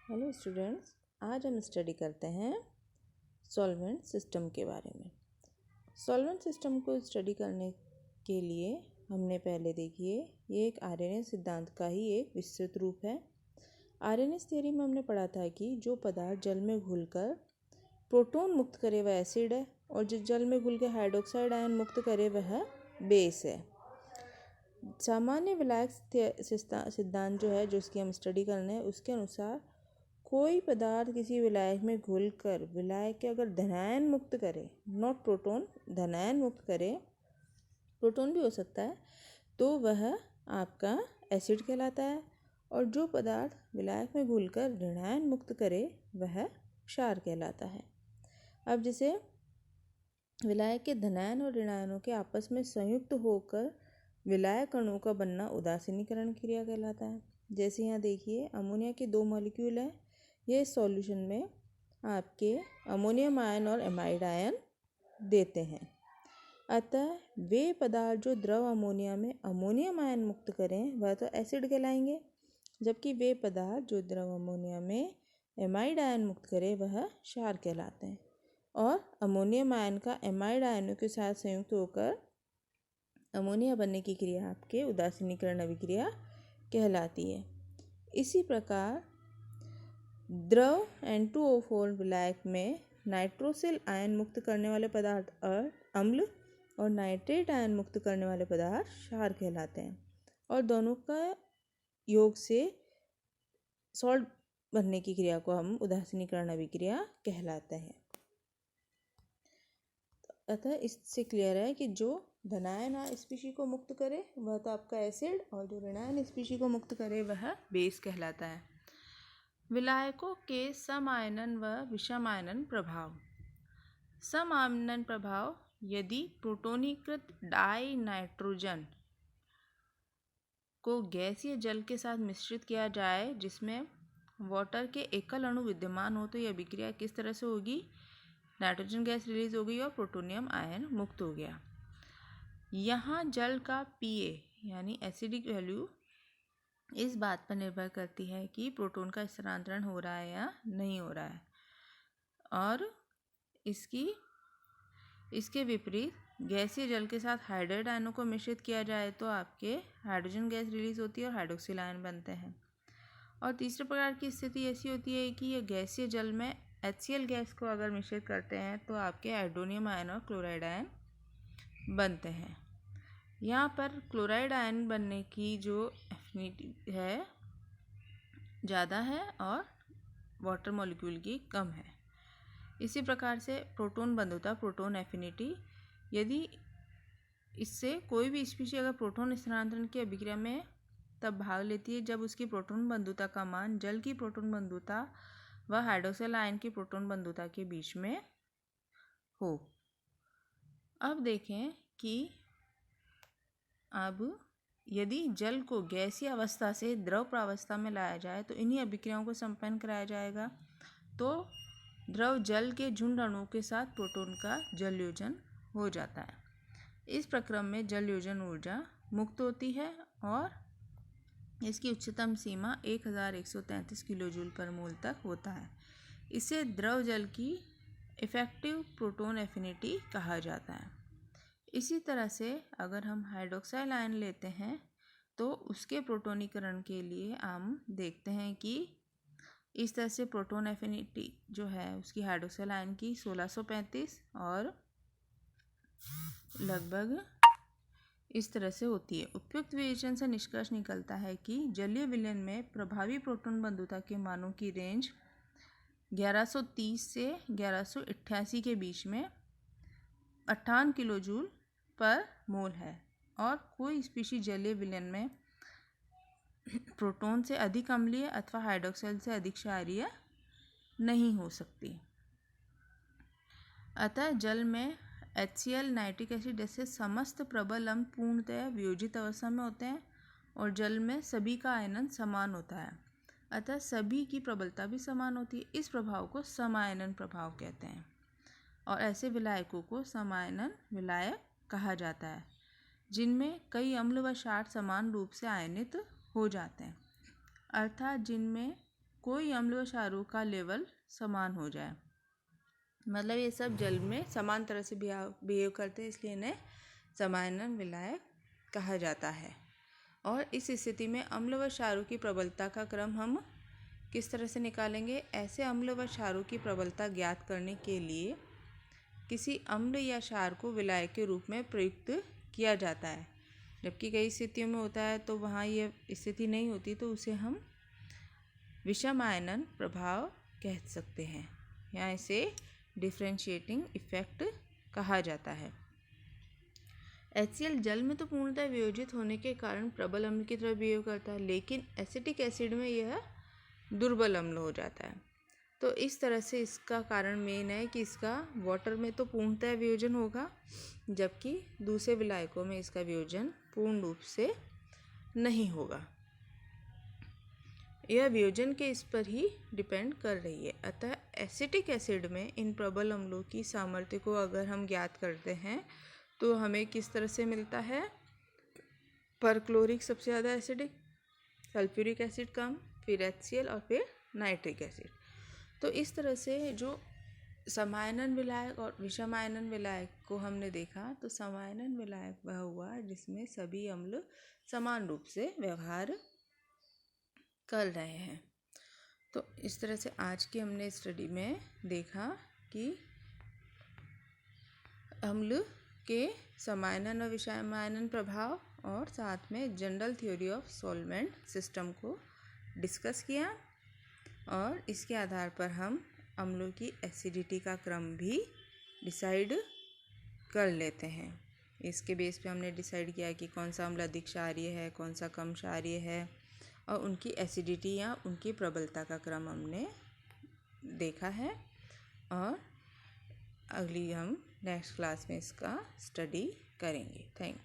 Hello students, आज हम study करते हैं सॉल्वेंट सिस्टम के बारे में। सॉल्वेंट सिस्टम को स्टडी करने के लिए हमने पहले देखिए ये एक आरएनएस सिद्धांत का ही एक विस्तृत रूप है। आरएनएस थ्योरी में हमने पढ़ा था कि जो पदार्थ जल में घुलकर प्रोटॉन मुक्त करे वह एसिड है और जो जल में घुल के हाइड्रोक्साइड आयन मुक्त करे वह बेस है। सामान्य विलायक सिद्धांत जो है जिसकी हम स्टडी करने हैं उसके अनुसार कोई पदार्थ किसी विलायक में घुलकर विलायक के अगर धनायन मुक्त करे, नॉट प्रोटॉन, धनायन मुक्त करे, प्रोटॉन भी हो सकता है, तो वह आपका एसिड कहलाता है। और जो पदार्थ विलायक में घुलकर ऋणायन मुक्त करे वह क्षार कहलाता है। अब जैसे विलायक के धनायन और ऋणायनों के आपस में संयुक्त होकर विलायक अणु का बनना उदासीनीकरण क्रिया कहलाता है। जैसे यहाँ देखिए अमोनिया के 2 मॉलिक्यूल हैं, ये सॉल्यूशन में आपके अमोनियम आयन और एमाइड आयन देते हैं। अतः वे पदार्थ जो द्रव अमोनिया में अमोनियम आयन मुक्त करें वह तो एसिड कहलाएंगे, जबकि वे पदार्थ जो द्रव अमोनिया में एमाइड आयन मुक्त करें वह क्षार कहलाते हैं। और अमोनियम आयन का एमाइड आयनों के साथ संयुक्त होकर अमोनिया बनने की क्रिया आपके उदासीनीकरण अभिक्रिया कहलाती है। इसी प्रकार द्रव N2O4 विलायक में नाइट्रोसिल आयन मुक्त करने वाले पदार्थ अम्ल और नाइट्रेट आयन मुक्त करने वाले पदार्थ क्षार कहलाते हैं और दोनों का योग से सॉल्ट बनने की क्रिया को हम उदासीनीकरण अभिक्रिया कहलाते हैं। अतः इससे क्लियर है कि जो धनायन स्पीशी को मुक्त करे वह तो आपका एसिड और जो ऋणायन स्पीशी को मुक्त करे वह बेस कहलाता है। विलायकों के समायनन व विषमायनन प्रभाव। समायनन प्रभाव यदि प्रोटोनीकृत डाई नाइट्रोजन को गैसीय जल के साथ मिश्रित किया जाए जिसमें वाटर के एकल अणु विद्यमान हो तो यह अभिक्रिया किस तरह से होगी? नाइट्रोजन गैस रिलीज हो गई और प्रोटोनियम आयन मुक्त हो गया। यहाँ जल का पीए यानी एसिडिक वैल्यू इस बात पर निर्भर करती है कि प्रोटॉन का स्थानांतरण हो रहा है या नहीं हो रहा है। और इसके विपरीत गैसीय जल के साथ हाइड्राइड आयनों को मिश्रित किया जाए तो आपके हाइड्रोजन गैस रिलीज होती है और हाइड्रोक्सिल आयन बनते हैं। और तीसरे प्रकार की स्थिति ऐसी होती है कि ये गैसीय जल में HCl गैस को अगर मिश्रित करते हैं तो आपके हाइड्रोनियम आयन और क्लोराइड आयन बनते हैं। यहाँ पर क्लोराइड आयन बनने की जो एफिनिटी है ज़्यादा है और वाटर मॉलिक्यूल की कम है। इसी प्रकार से प्रोटॉन बंधुता, प्रोटॉन एफिनिटी, यदि इससे कोई भी स्पीशी अगर प्रोटॉन स्थानांतरण की अभिक्रिया में तब भाग लेती है जब उसकी प्रोटॉन बंधुता का मान जल की प्रोटॉन बंधुता व हाइड्रोक्सिल आयन की प्रोटॉन बंधुता के बीच में हो। अब देखें कि अब यदि जल को गैसीय अवस्था से द्रव प्रावस्था में लाया जाए तो इन्हीं अभिक्रियाओं को संपन्न कराया जाएगा। तो द्रव जल के झुंड अणुओं के साथ प्रोटॉन का जल योजन हो जाता है। इस प्रक्रम में जल योजन ऊर्जा मुक्त होती है और इसकी उच्चतम सीमा 1133 किलोजूल पर मोल तक होता है। इसे द्रव जल की इफेक्टिव प्रोटॉन एफिनिटी कहा जाता है। इसी तरह से अगर हम हाइड्रोक्साइल आयन लेते हैं तो उसके प्रोटोनीकरण के लिए हम देखते हैं कि इस तरह से प्रोटॉन एफिनिटी जो है उसकी हाइड्रोक्साइल आयन की 1635 और लगभग इस तरह से होती है। उपयुक्त विवेचन से निष्कर्ष निकलता है कि जलीय विलयन में प्रभावी प्रोटॉन बंधुता के मानों की रेंज 1130 से 1188 के बीच में 58 किलोजूल पर मोल है और कोई स्पीशी जलीय विलयन में प्रोटॉन से अधिक अम्लीय अथवा हाइड्रोक्साइल से अधिक क्षारीय नहीं हो सकती। अतः जल में HCl, नाइट्रिक एसिड जैसे समस्त प्रबल अम्ल पूर्णतः वियोजित अवस्था में होते हैं और जल में सभी का आयनन समान होता है, अतः सभी की प्रबलता भी समान होती है। इस प्रभाव को समायनन प्रभाव कहते हैं और ऐसे विलायकों को समायनन विलायक कहा जाता है जिनमें कई अम्ल व क्षार समान रूप से आयनित हो जाते हैं, अर्थात जिनमें कोई अम्ल व क्षारों का लेवल समान हो जाए। मतलब ये सब जल में समान तरह से बिहेव करते हैं, इसलिए इन्हें समानन विलायक कहा जाता है। और इस स्थिति में अम्ल व क्षारों की प्रबलता का क्रम हम किस तरह से निकालेंगे? ऐसे अम्ल व क्षारों की प्रबलता ज्ञात करने के लिए किसी अम्ल या क्षार को विलायक के रूप में प्रयुक्त किया जाता है। जबकि कई स्थितियों में होता है तो वहाँ ये स्थिति नहीं होती, तो उसे हम विषम आयनन प्रभाव कह सकते हैं, या इसे डिफरेंशिएटिंग इफेक्ट कहा जाता है। HCl जल में तो पूर्णतः वियोजित होने के कारण प्रबल अम्ल की तरह बिहेव करता है, लेकिन एसिटिक एसिड में यह दुर्बल अम्ल हो जाता है। तो इस तरह से इसका कारण मेन है कि इसका वाटर में तो पूर्णतः वियोजन होगा, जबकि दूसरे विलायकों में इसका वियोजन पूर्ण रूप से नहीं होगा। यह वियोजन के इस पर ही डिपेंड कर रही है। अतः एसिटिक एसिड में इन प्रबल अम्लों की सामर्थ्य को अगर हम ज्ञात करते हैं तो हमें किस तरह से मिलता है? परक्लोरिक सबसे ज़्यादा एसिडिक, सल्फ्यूरिक एसिड कम, फिर HCl और फिर नाइट्रिक एसिड। तो इस तरह से जो समायनन विलायक और विषम आयनन विलायक को हमने देखा, तो समायनन विलायक वह हुआ जिसमें सभी अम्ल समान रूप से व्यवहार कर रहे हैं। तो इस तरह से आज की हमने स्टडी में देखा कि अम्ल के समायनन और विषमायनन प्रभाव और साथ में general theory of solvent system को डिस्कस किया, और इसके आधार पर हम अम्लों की एसिडिटी का क्रम भी डिसाइड कर लेते हैं। इसके बेस पे हमने डिसाइड किया कि कौन सा अम्ल अधिक क्षारीय है, कौन सा कम क्षारीय है, और उनकी एसिडिटी या उनकी प्रबलता का क्रम हमने देखा है। और अगली हम नेक्स्ट क्लास में इसका स्टडी करेंगे। Thank you.